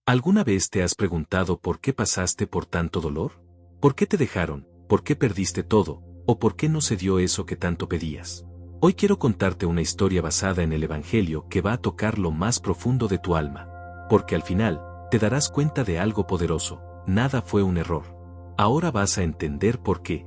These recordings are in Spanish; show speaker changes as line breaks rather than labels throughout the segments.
¿Alguna vez te has preguntado por qué pasaste por tanto dolor? ¿Por qué te dejaron? ¿Por qué perdiste todo? ¿O por qué no se dio eso que tanto pedías? Hoy quiero contarte una historia basada en el Evangelio que va a tocar lo más profundo de tu alma. Porque al final, te darás cuenta de algo poderoso: nada fue un error. Ahora vas a entender por qué.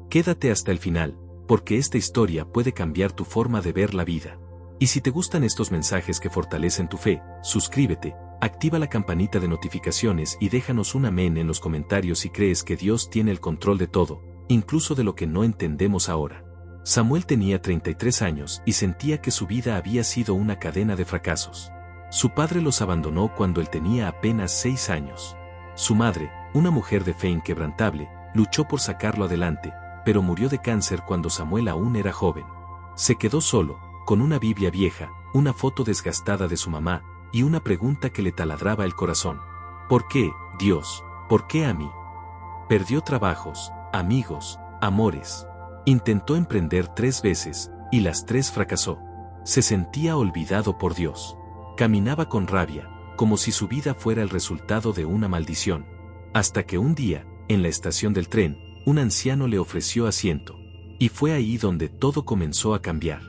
Quédate hasta el final, porque esta historia puede cambiar tu forma de ver la vida. Y si te gustan estos mensajes que fortalecen tu fe, suscríbete, activa la campanita de notificaciones y déjanos un amén en los comentarios si crees que Dios tiene el control de todo, incluso de lo que no entendemos ahora. Samuel tenía 33 años y sentía que su vida había sido una cadena de fracasos. Su padre los abandonó cuando él tenía apenas 6 años. Su madre, una mujer de fe inquebrantable, luchó por sacarlo adelante, pero murió de cáncer cuando Samuel aún era joven. Se quedó solo, con una Biblia vieja, una foto desgastada de su mamá, y una pregunta que le taladraba el corazón. ¿Por qué, Dios? ¿Por qué a mí? Perdió trabajos, amigos, amores. Intentó emprender 3 veces, y las 3 fracasó. Se sentía olvidado por Dios. Caminaba con rabia, como si su vida fuera el resultado de una maldición. Hasta que un día, en la estación del tren, un anciano le ofreció asiento. Y fue ahí donde todo comenzó a cambiar.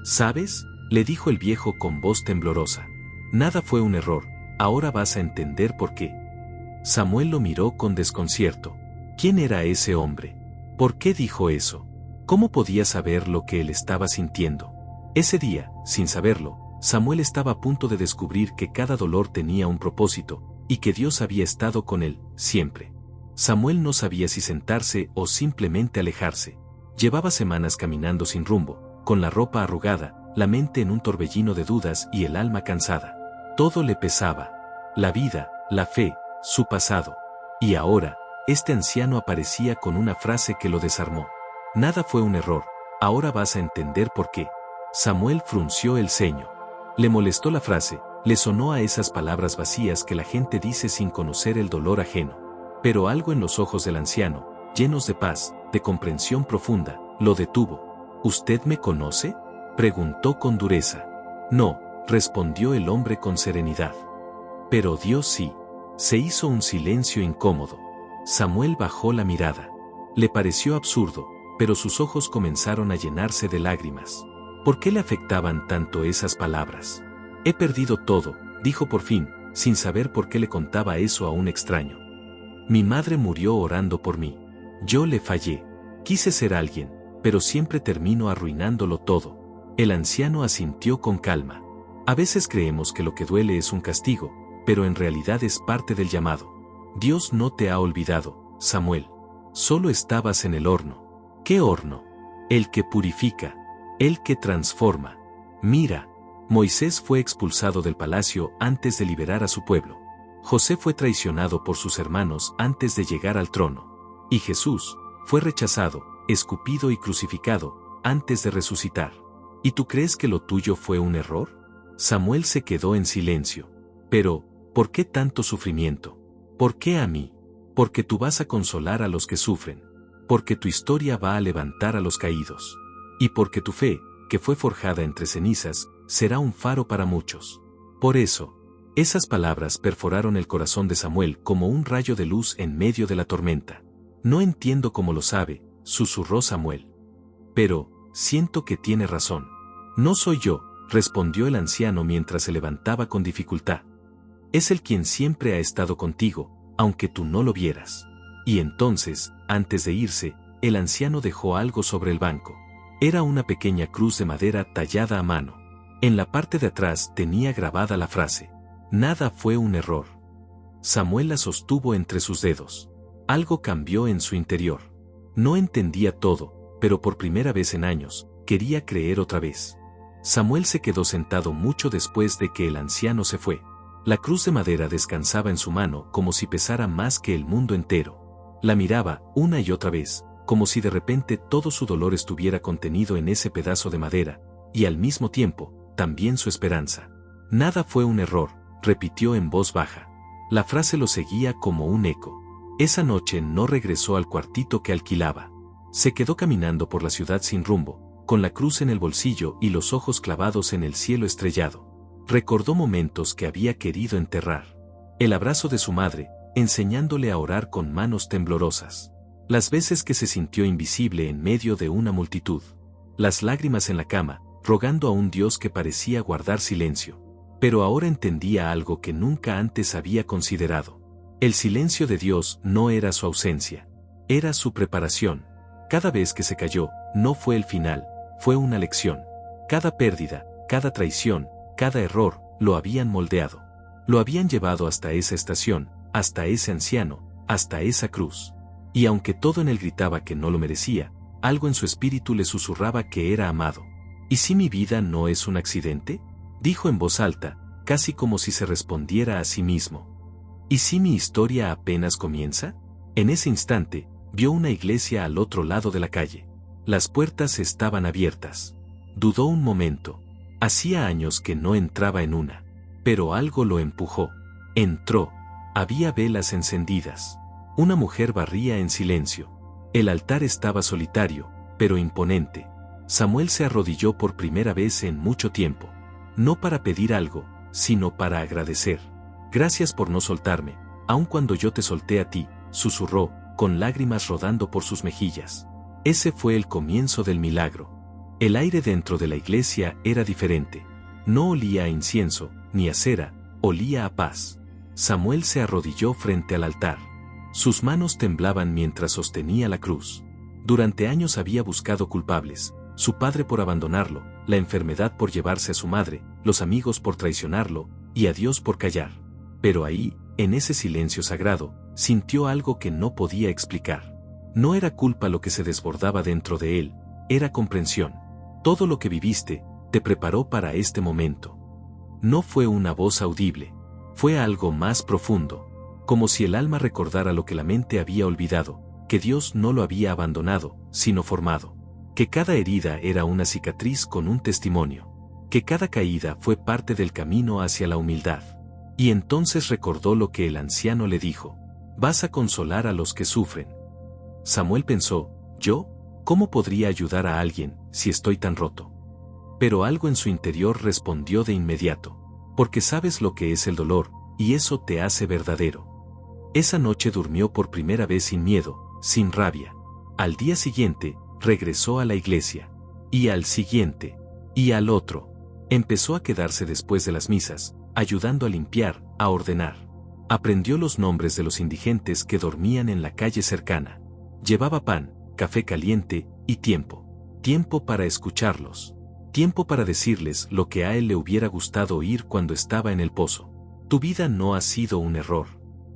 ¿Sabes?, le dijo el viejo con voz temblorosa. Nada fue un error, ahora vas a entender por qué. Samuel lo miró con desconcierto. ¿Quién era ese hombre? ¿Por qué dijo eso? ¿Cómo podía saber lo que él estaba sintiendo? Ese día, sin saberlo, Samuel estaba a punto de descubrir que cada dolor tenía un propósito, y que Dios había estado con él, siempre. Samuel no sabía si sentarse o simplemente alejarse. Llevaba semanas caminando sin rumbo, con la ropa arrugada, la mente en un torbellino de dudas y el alma cansada. Todo le pesaba: la vida, la fe, su pasado. Y ahora, este anciano aparecía con una frase que lo desarmó. Nada fue un error, ahora vas a entender por qué. Samuel frunció el ceño. Le molestó la frase, le sonó a esas palabras vacías que la gente dice sin conocer el dolor ajeno. Pero algo en los ojos del anciano, llenos de paz, de comprensión profunda, lo detuvo. ¿Usted me conoce?, preguntó con dureza. No, respondió el hombre con serenidad. Pero Dios sí. Se hizo un silencio incómodo. Samuel bajó la mirada. Le pareció absurdo, pero sus ojos comenzaron a llenarse de lágrimas. ¿Por qué le afectaban tanto esas palabras? He perdido todo, dijo por fin, sin saber por qué le contaba eso a un extraño. Mi madre murió orando por mí. Yo le fallé. Quise ser alguien, pero siempre termino arruinándolo todo. El anciano asintió con calma. A veces creemos que lo que duele es un castigo, pero en realidad es parte del llamado. Dios no te ha olvidado, Samuel. Solo estabas en el horno. ¿Qué horno? El que purifica, el que transforma. Mira, Moisés fue expulsado del palacio antes de liberar a su pueblo. José fue traicionado por sus hermanos antes de llegar al trono. Y Jesús fue rechazado, escupido y crucificado antes de resucitar. ¿Y tú crees que lo tuyo fue un error? Samuel se quedó en silencio. Pero, ¿por qué tanto sufrimiento? ¿Por qué a mí? Porque tú vas a consolar a los que sufren. Porque tu historia va a levantar a los caídos. Y porque tu fe, que fue forjada entre cenizas, será un faro para muchos. Por eso, esas palabras perforaron el corazón de Samuel como un rayo de luz en medio de la tormenta. No entiendo cómo lo sabe, susurró Samuel. Pero, siento que tiene razón. No soy yo, respondió el anciano mientras se levantaba con dificultad. Es Él quien siempre ha estado contigo, aunque tú no lo vieras. Y entonces, antes de irse, el anciano dejó algo sobre el banco. Era una pequeña cruz de madera tallada a mano. En la parte de atrás tenía grabada la frase: nada fue un error. Samuel la sostuvo entre sus dedos. Algo cambió en su interior. No entendía todo, pero por primera vez en años, quería creer otra vez. Samuel se quedó sentado mucho después de que el anciano se fue. La cruz de madera descansaba en su mano como si pesara más que el mundo entero. La miraba una y otra vez, como si de repente todo su dolor estuviera contenido en ese pedazo de madera, y al mismo tiempo, también su esperanza. Nada fue un error, repitió en voz baja. La frase lo seguía como un eco. Esa noche no regresó al cuartito que alquilaba. Se quedó caminando por la ciudad sin rumbo, con la cruz en el bolsillo y los ojos clavados en el cielo estrellado. Recordó momentos que había querido enterrar. El abrazo de su madre, enseñándole a orar con manos temblorosas. Las veces que se sintió invisible en medio de una multitud. Las lágrimas en la cama, rogando a un Dios que parecía guardar silencio. Pero ahora entendía algo que nunca antes había considerado. El silencio de Dios no era su ausencia. Era su preparación. Cada vez que se cayó, no fue el final, fue una lección. Cada pérdida, cada traición, cada error, lo habían moldeado. Lo habían llevado hasta esa estación, hasta ese anciano, hasta esa cruz. Y aunque todo en él gritaba que no lo merecía, algo en su espíritu le susurraba que era amado. ¿Y si mi vida no es un accidente? Dijo en voz alta, casi como si se respondiera a sí mismo. ¿Y si mi historia apenas comienza? En ese instante, vio una iglesia al otro lado de la calle. Las puertas estaban abiertas. Dudó un momento. Hacía años que no entraba en una. Pero algo lo empujó. Entró. Había velas encendidas. Una mujer barría en silencio. El altar estaba solitario, pero imponente. Samuel se arrodilló por primera vez en mucho tiempo. No para pedir algo, sino para agradecer. Gracias por no soltarme, aun cuando yo te solté a ti, susurró, con lágrimas rodando por sus mejillas. Ese fue el comienzo del milagro. El aire dentro de la iglesia era diferente. No olía a incienso, ni a cera, olía a paz. Samuel se arrodilló frente al altar. Sus manos temblaban mientras sostenía la cruz. Durante años había buscado culpables, su padre por abandonarlo, la enfermedad por llevarse a su madre, los amigos por traicionarlo, y a Dios por callar. Pero ahí, en ese silencio sagrado, sintió algo que no podía explicar. No era culpa lo que se desbordaba dentro de él, era comprensión. Todo lo que viviste, te preparó para este momento. No fue una voz audible, fue algo más profundo, como si el alma recordara lo que la mente había olvidado, que Dios no lo había abandonado, sino formado, que cada herida era una cicatriz con un testimonio, que cada caída fue parte del camino hacia la humildad. Y entonces recordó lo que el anciano le dijo: vas a consolar a los que sufren. Samuel pensó, ¿yo? ¿Cómo podría ayudar a alguien, si estoy tan roto? Pero algo en su interior respondió de inmediato, porque sabes lo que es el dolor, y eso te hace verdadero. Esa noche durmió por primera vez sin miedo, sin rabia. Al día siguiente, regresó a la iglesia. Y al siguiente. Y al otro. Empezó a quedarse después de las misas, ayudando a limpiar, a ordenar. Aprendió los nombres de los indigentes que dormían en la calle cercana. Llevaba pan, café caliente, y tiempo. Tiempo para escucharlos. Tiempo para decirles lo que a él le hubiera gustado oír cuando estaba en el pozo. Tu vida no ha sido un error.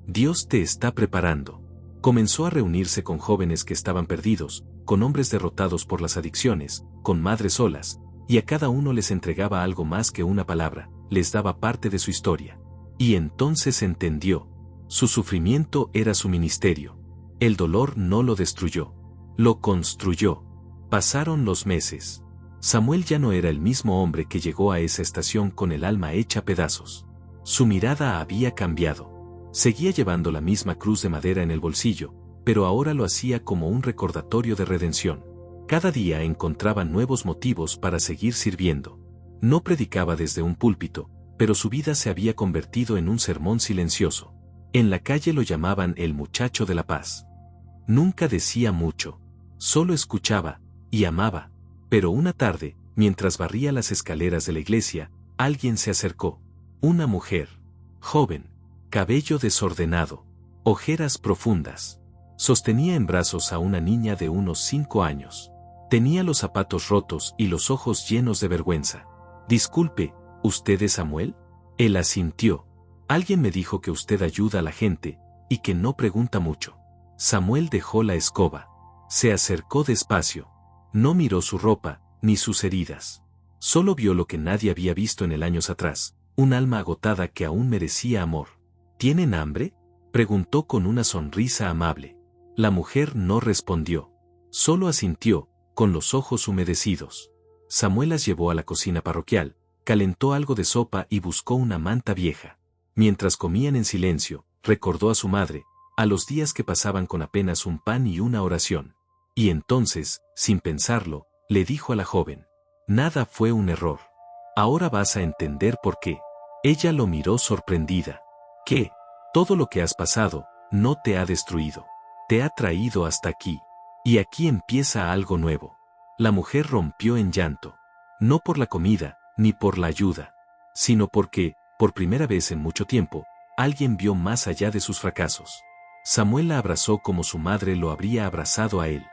Dios te está preparando. Comenzó a reunirse con jóvenes que estaban perdidos, con hombres derrotados por las adicciones, con madres solas, y a cada uno les entregaba algo más que una palabra, les daba parte de su historia. Y entonces entendió. Su sufrimiento era su ministerio. El dolor no lo destruyó. Lo construyó. Pasaron los meses. Samuel ya no era el mismo hombre que llegó a esa estación con el alma hecha pedazos. Su mirada había cambiado. Seguía llevando la misma cruz de madera en el bolsillo, pero ahora lo hacía como un recordatorio de redención. Cada día encontraba nuevos motivos para seguir sirviendo. No predicaba desde un púlpito, pero su vida se había convertido en un sermón silencioso. En la calle lo llamaban el muchacho de la paz. Nunca decía mucho, solo escuchaba, y amaba. Pero una tarde, mientras barría las escaleras de la iglesia, alguien se acercó. Una mujer. Joven. Cabello desordenado. Ojeras profundas. Sostenía en brazos a una niña de unos 5 años. Tenía los zapatos rotos y los ojos llenos de vergüenza. Disculpe, ¿usted es Samuel? Él asintió. Alguien me dijo que usted ayuda a la gente, y que no pregunta mucho. Samuel dejó la escoba. Se acercó despacio. No miró su ropa, ni sus heridas. Solo vio lo que nadie había visto en el años atrás, un alma agotada que aún merecía amor. ¿Tienen hambre?, preguntó con una sonrisa amable. La mujer no respondió. Solo asintió, con los ojos humedecidos. Samuel las llevó a la cocina parroquial, calentó algo de sopa y buscó una manta vieja. Mientras comían en silencio, recordó a su madre, a los días que pasaban con apenas un pan y una oración. Y entonces, sin pensarlo, le dijo a la joven: nada fue un error. Ahora vas a entender por qué. Ella lo miró sorprendida. ¿Qué? Todo lo que has pasado, no te ha destruido. Te ha traído hasta aquí. Y aquí empieza algo nuevo. La mujer rompió en llanto. No por la comida, ni por la ayuda, sino porque, por primera vez en mucho tiempo, alguien vio más allá de sus fracasos. Samuel la abrazó como su madre lo habría abrazado a él.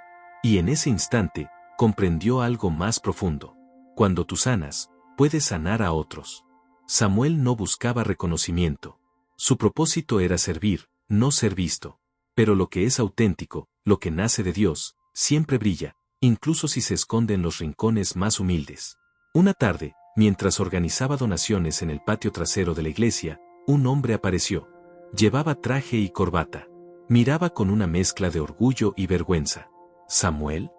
Y en ese instante, comprendió algo más profundo. Cuando tú sanas, puedes sanar a otros. Samuel no buscaba reconocimiento. Su propósito era servir, no ser visto. Pero lo que es auténtico, lo que nace de Dios, siempre brilla, incluso si se esconde en los rincones más humildes. Una tarde, mientras organizaba donaciones en el patio trasero de la iglesia, un hombre apareció. Llevaba traje y corbata. Miraba con una mezcla de orgullo y vergüenza. ¿Samuel?,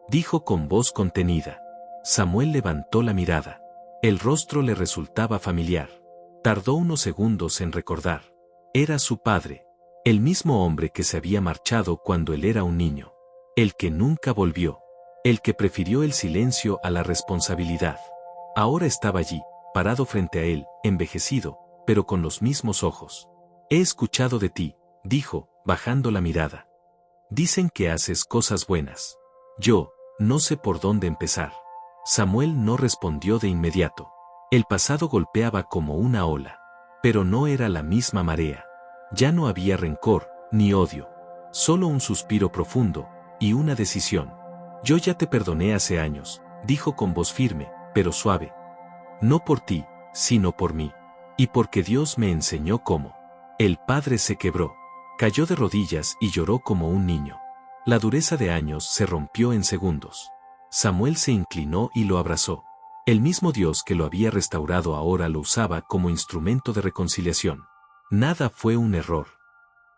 dijo con voz contenida. Samuel levantó la mirada. El rostro le resultaba familiar. Tardó unos segundos en recordar. Era su padre. El mismo hombre que se había marchado cuando él era un niño. El que nunca volvió. El que prefirió el silencio a la responsabilidad. Ahora estaba allí, parado frente a él, envejecido, pero con los mismos ojos. He escuchado de ti, dijo, bajando la mirada. Dicen que haces cosas buenas. Yo, no sé por dónde empezar. Samuel no respondió de inmediato. El pasado golpeaba como una ola. Pero no era la misma marea. Ya no había rencor, ni odio. Solo un suspiro profundo, y una decisión. Yo ya te perdoné hace años, dijo con voz firme, pero suave. No por ti, sino por mí. Y porque Dios me enseñó cómo. El padre se quebró. Cayó de rodillas y lloró como un niño. La dureza de años se rompió en segundos. Samuel se inclinó y lo abrazó. El mismo Dios que lo había restaurado ahora lo usaba como instrumento de reconciliación. Nada fue un error.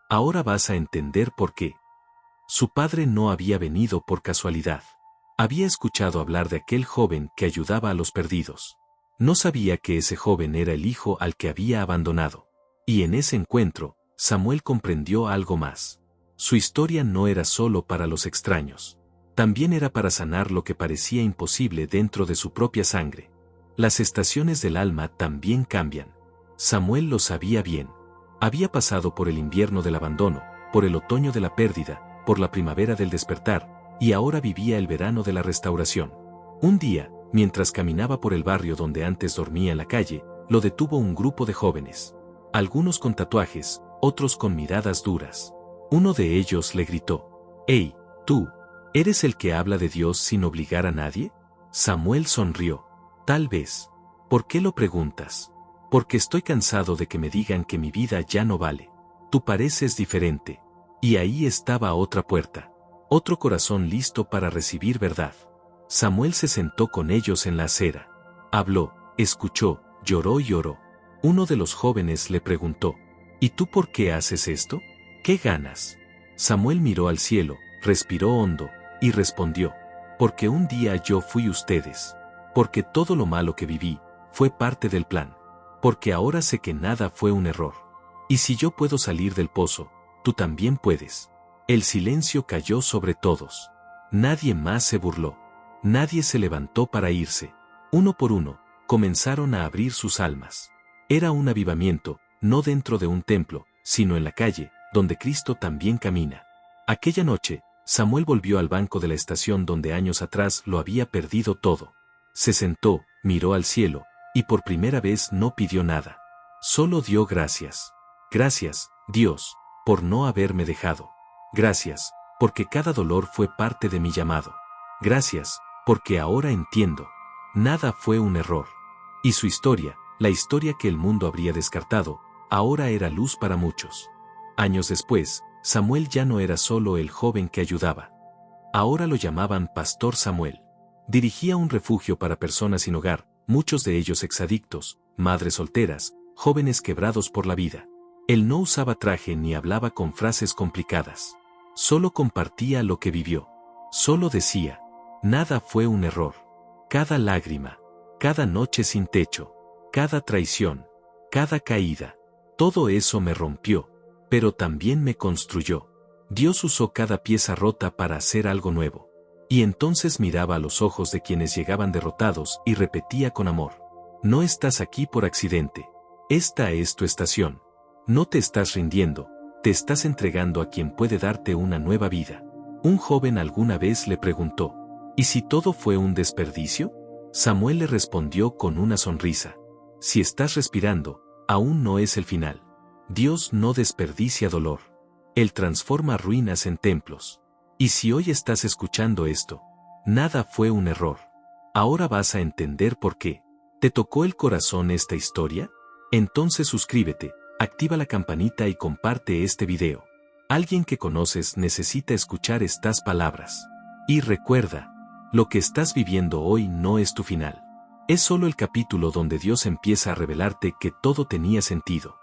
Ahora vas a entender por qué. Su padre no había venido por casualidad. Había escuchado hablar de aquel joven que ayudaba a los perdidos. No sabía que ese joven era el hijo al que había abandonado. Y en ese encuentro, Samuel comprendió algo más. Su historia no era solo para los extraños. También era para sanar lo que parecía imposible dentro de su propia sangre. Las estaciones del alma también cambian. Samuel lo sabía bien. Había pasado por el invierno del abandono, por el otoño de la pérdida, por la primavera del despertar, y ahora vivía el verano de la restauración. Un día, mientras caminaba por el barrio donde antes dormía en la calle, lo detuvo un grupo de jóvenes. Algunos con tatuajes, otros con miradas duras. Uno de ellos le gritó: «¡Hey, tú! ¿Eres el que habla de Dios sin obligar a nadie?». Samuel sonrió. «Tal vez». «¿Por qué lo preguntas?». «Porque estoy cansado de que me digan que mi vida ya no vale. Tú pareces diferente». Y ahí estaba otra puerta. Otro corazón listo para recibir verdad. Samuel se sentó con ellos en la acera. Habló, escuchó, lloró y oró. Uno de los jóvenes le preguntó: «¿Y tú por qué haces esto? ¿Qué ganas?». Samuel miró al cielo, respiró hondo, y respondió: «Porque un día yo fui ustedes. Porque todo lo malo que viví, fue parte del plan. Porque ahora sé que nada fue un error. Y si yo puedo salir del pozo, tú también puedes». El silencio cayó sobre todos. Nadie más se burló. Nadie se levantó para irse. Uno por uno, comenzaron a abrir sus almas. Era un avivamiento, no dentro de un templo, sino en la calle, donde Cristo también camina. Aquella noche, Samuel volvió al banco de la estación donde años atrás lo había perdido todo. Se sentó, miró al cielo, y por primera vez no pidió nada. Solo dio gracias. «Gracias, Dios, por no haberme dejado. Gracias, porque cada dolor fue parte de mi llamado. Gracias, porque ahora entiendo. Nada fue un error». Y su historia, la historia que el mundo habría descartado, ahora era luz para muchos. Años después, Samuel ya no era solo el joven que ayudaba. Ahora lo llamaban Pastor Samuel. Dirigía un refugio para personas sin hogar, muchos de ellos exadictos, madres solteras, jóvenes quebrados por la vida. Él no usaba traje ni hablaba con frases complicadas. Solo compartía lo que vivió. Solo decía: «Nada fue un error. Cada lágrima, cada noche sin techo, cada traición, cada caída, todo eso me rompió, pero también me construyó. Dios usó cada pieza rota para hacer algo nuevo». Y entonces miraba a los ojos de quienes llegaban derrotados y repetía con amor: «No estás aquí por accidente. Esta es tu estación. No te estás rindiendo, te estás entregando a quien puede darte una nueva vida. Un joven alguna vez le preguntó, ¿y si todo fue un desperdicio? Samuel le respondió con una sonrisa. Si estás respirando, aún no es el final. Dios no desperdicia dolor. Él transforma ruinas en templos. Y si hoy estás escuchando esto, nada fue un error. Ahora vas a entender por qué. ¿Te tocó el corazón esta historia? Entonces suscríbete, activa la campanita y comparte este video. Alguien que conoces necesita escuchar estas palabras. Y recuerda, lo que estás viviendo hoy no es tu final. Es solo el capítulo donde Dios empieza a revelarte que todo tenía sentido.